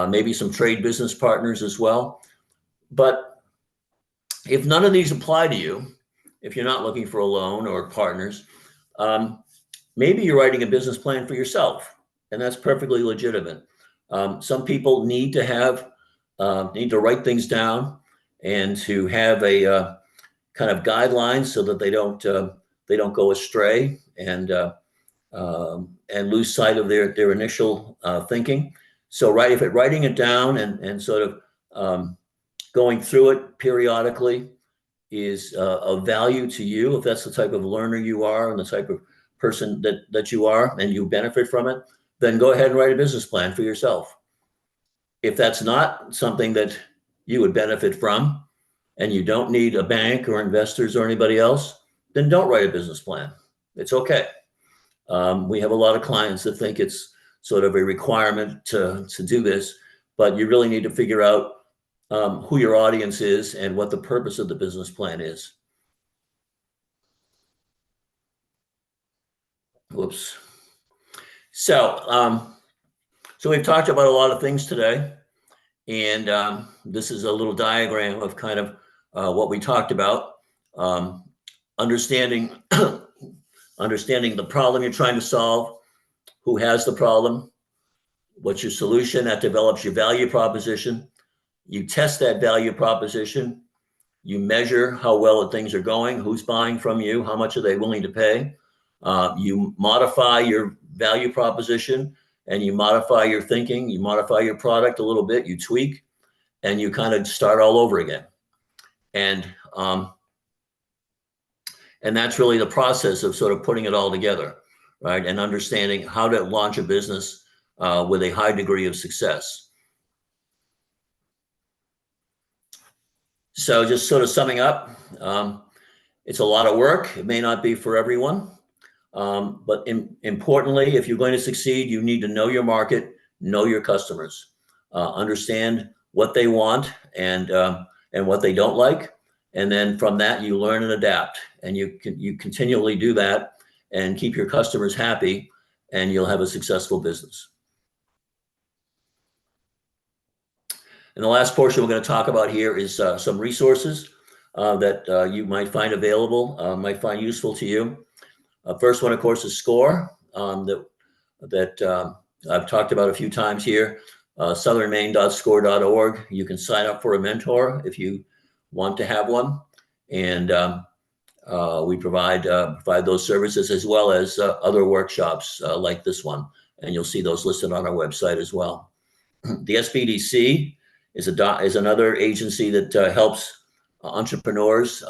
Maybe some trade business partners as well. But if none of these apply to you, if you're not looking for a loan or partners, maybe you're writing a business plan for yourself, and that's perfectly legitimate. Some people need to write things down and to have a kind of guidelines so that they don't go astray and lose sight of their initial thinking. So writing it down and sort of going through it periodically is of value to you if that's the type of learner you are and the type of person that you are and you benefit from it, then go ahead and write a business plan for yourself. If that's not something that you would benefit from and you don't need a bank or investors or anybody else, then don't write a business plan. It's okay. We have a lot of clients that think it's sort of a requirement to do this, but you really need to figure out who your audience is and what the purpose of the business plan is. Whoops. So we've talked about a lot of things today, and this is a little diagram of kind of what we talked about. Understanding the problem you're trying to solve, who has the problem, what's your solution, that develops your value proposition. You test that value proposition. You measure how well things are going, who's buying from you, how much are they willing to pay. You modify your value proposition and you modify your thinking, you modify your product a little bit, you tweak, and you kind of start all over again. And that's really the process of sort of putting it all together, right? And understanding how to launch a business with a high degree of success. So just sort of summing up, it's a lot of work. It may not be for everyone, but importantly, if you're going to succeed, you need to know your market, know your customers, understand what they want and what they don't like. And then from that, you learn and adapt, and you continually do that and keep your customers happy, and you'll have a successful business. And the last portion we're going to talk about here is some resources that you might find available, might find useful to you. First one, of course, is SCORE that I've talked about a few times here, southernmaine.score.org. You can sign up for a mentor if you want to have one. And we provide those services as well as other workshops like this one. And you'll see those listed on our website as well. The SBDC is another agency that helps entrepreneurs.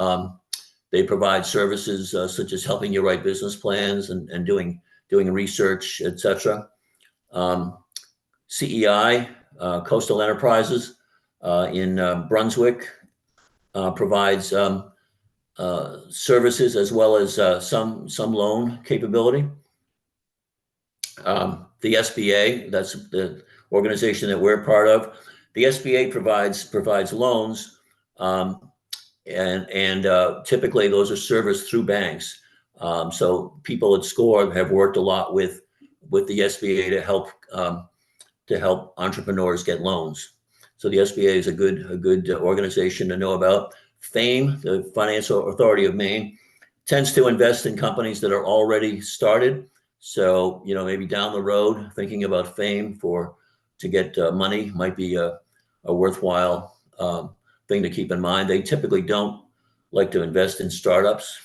They provide services such as helping you write business plans and doing research, etc. CEI, Coastal Enterprises in Brunswick, provides services as well as some loan capability. The SBA, that's the organization that we're part of. The SBA provides loans, and typically those are serviced through banks. So people at SCORE have worked a lot with the SBA to help entrepreneurs get loans. So the SBA is a good organization to know about. FAME, the Financial Authority of Maine, tends to invest in companies that are already started. So maybe down the road, thinking about FAME to get money might be a worthwhile thing to keep in mind. They typically don't like to invest in startups.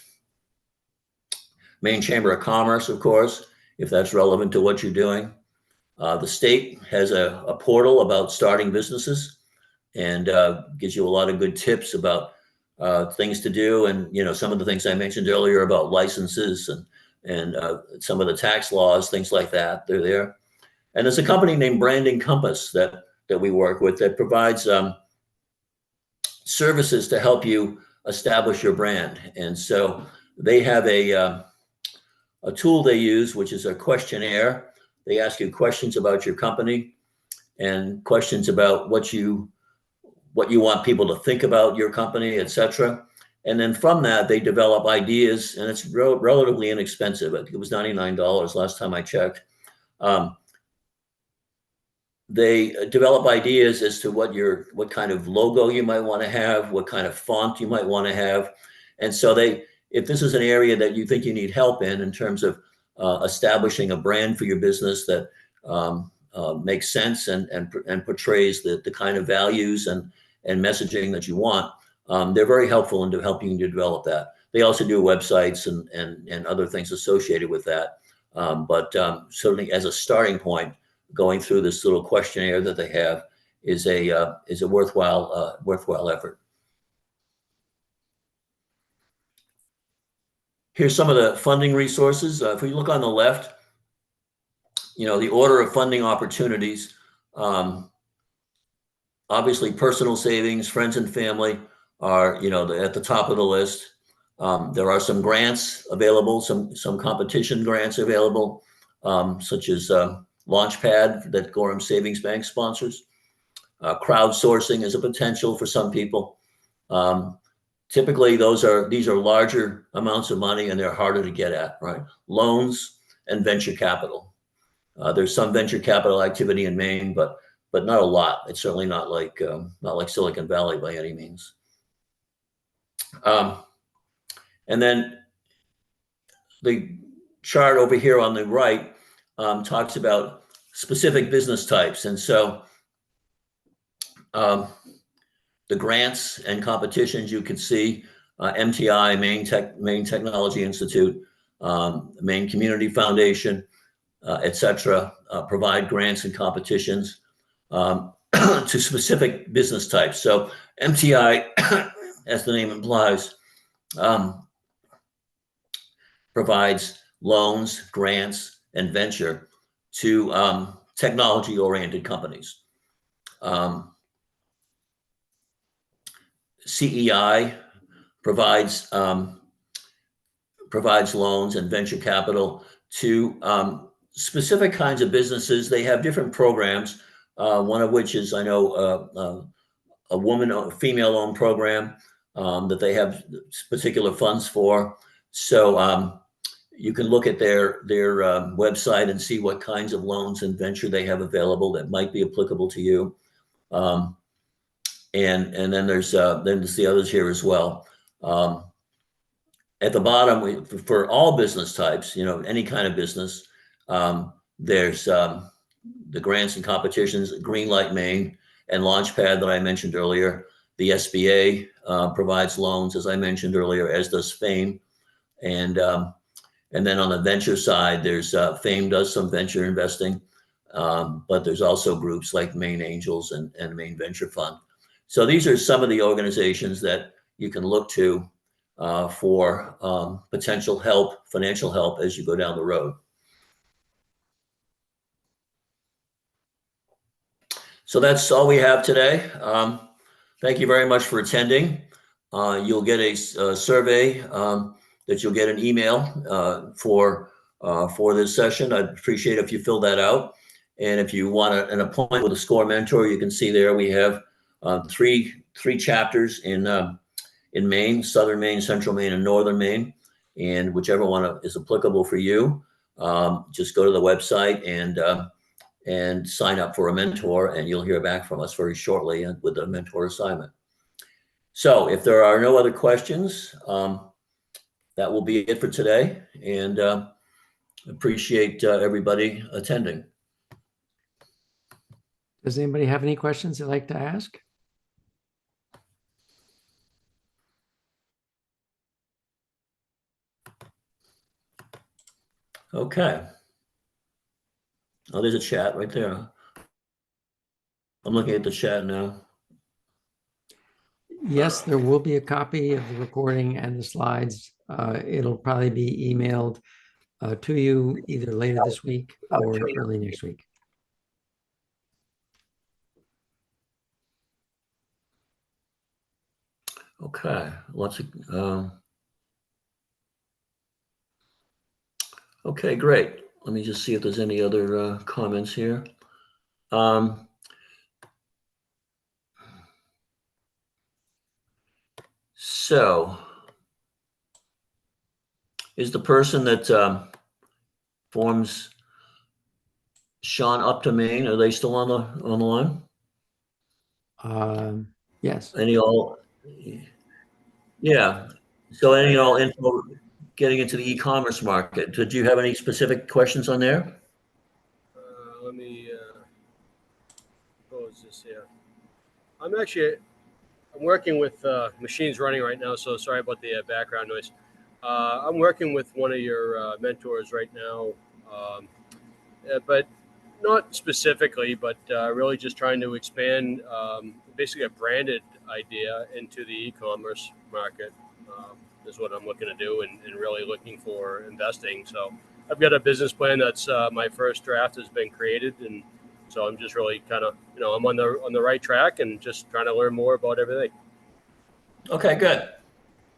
Maine Chamber of Commerce, of course, if that's relevant to what you're doing. The state has a portal about starting businesses and gives you a lot of good tips about things to do. And, some of the things I mentioned earlier about licenses and some of the tax laws, things like that, they're there. And there's a company named Branding Compass that we work with that provides services to help you establish your brand. And so they have a tool they use, which is a questionnaire. They ask you questions about your company and questions about what you want people to think about your company, et cetera. And then from that, they develop ideas, and it's relatively inexpensive. I think it was $99 last time I checked. They develop ideas as to what kind of logo you might want to have, what kind of font you might want to have. And so if this is an area that you think you need help in terms of establishing a brand for your business that makes sense and portrays the kind of values and messaging that you want, they're very helpful in helping you to develop that. They also do websites and other things associated with that. But certainly as a starting point, going through this little questionnaire that they have is a worthwhile effort. Here's some of the funding resources. If we look on the left, the order of funding opportunities, obviously personal savings, friends and family are, at the top of the list. There are some grants available, some competition grants available, such as Launchpad that Gorham Savings Bank sponsors. Crowdsourcing is a potential for some people. Typically, these are larger amounts of money and they're harder to get at, right? Loans and venture capital. There's some venture capital activity in Maine, but not a lot. It's certainly not like Silicon Valley by any means. And then the chart over here on the right talks about specific business types. And so the grants and competitions you can see, MTI, Maine Technology Institute, Maine Community Foundation, et cetera, provide grants and competitions to specific business types. So MTI, as the name implies, provides loans, grants, and venture to technology-oriented companies. CEI provides loans and venture capital to specific kinds of businesses. They have different programs, one of which is, I know, a female-owned program that they have particular funds for. So you can look at their website and see what kinds of loans and venture they have available that might be applicable to you. And then there's the others here as well. At the bottom, for all business types, any kind of business, there's the grants and competitions, Greenlight Maine and Launchpad that I mentioned earlier. The SBA provides loans, as I mentioned earlier, as does FAME. And then on the venture side, there's FAME does some venture investing, but there's also groups like Maine Angels and Maine Venture Fund. So these are some of the organizations that you can look to for potential help, financial help, as you go down the road. So that's all we have today. Thank you very much for attending. You'll get a survey that you'll get an email for this session. I'd appreciate if you fill that out. And if you want an appointment with a SCORE mentor, you can see there we have three chapters in Maine: Southern Maine, Central Maine, and Northern Maine. And whichever one is applicable for you, just go to the website and sign up for a mentor, and you'll hear back from us very shortly with a mentor assignment. So if there are no other questions, that will be it for today, and appreciate everybody attending. Does anybody have any questions they'd like to ask? Okay. Oh, there's a chat right there. I'm looking at the chat now. Yes, there will be a copy of the recording and the slides. It'll probably be emailed to you either later this week or early next week. Okay, okay, great. Let me just see if there's any other comments here. So, is the person that forms Sean up to Maine? Are they still on the line? Yes. Any all? Yeah. So any all info getting into the e-commerce market. Did you have any specific questions on there? Let me close this here. I'm working with machines running right now, so sorry about the background noise. I'm working with one of your mentors right now, but not specifically, but really just trying to expand basically a branded idea into the e-commerce market is what I'm looking to do, and really looking for investing. So I've got a business plan that's my first draft has been created, and so I'm just really kind of I'm on the right track and just trying to learn more about everything. Okay, good.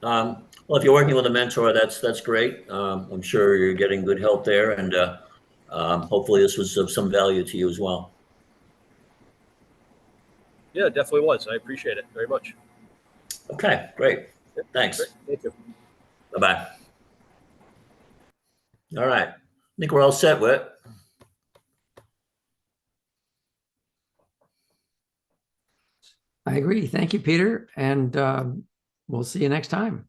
Well, if you're working with a mentor, that's great. I'm sure you're getting good help there, and hopefully this was of some value to you as well. Yeah, it definitely was. I appreciate it very much. Okay, great. Yeah, Thanks. great. Thank you. Bye-bye. All right. I think we're all set, Whit. I agree. Thank you, Peter. And we'll see you next time.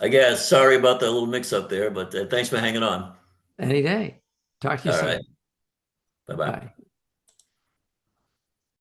I guess. Sorry about the little mix-up there, but thanks for hanging on. Any day. Talk to you All soon. right. Bye-bye. Bye.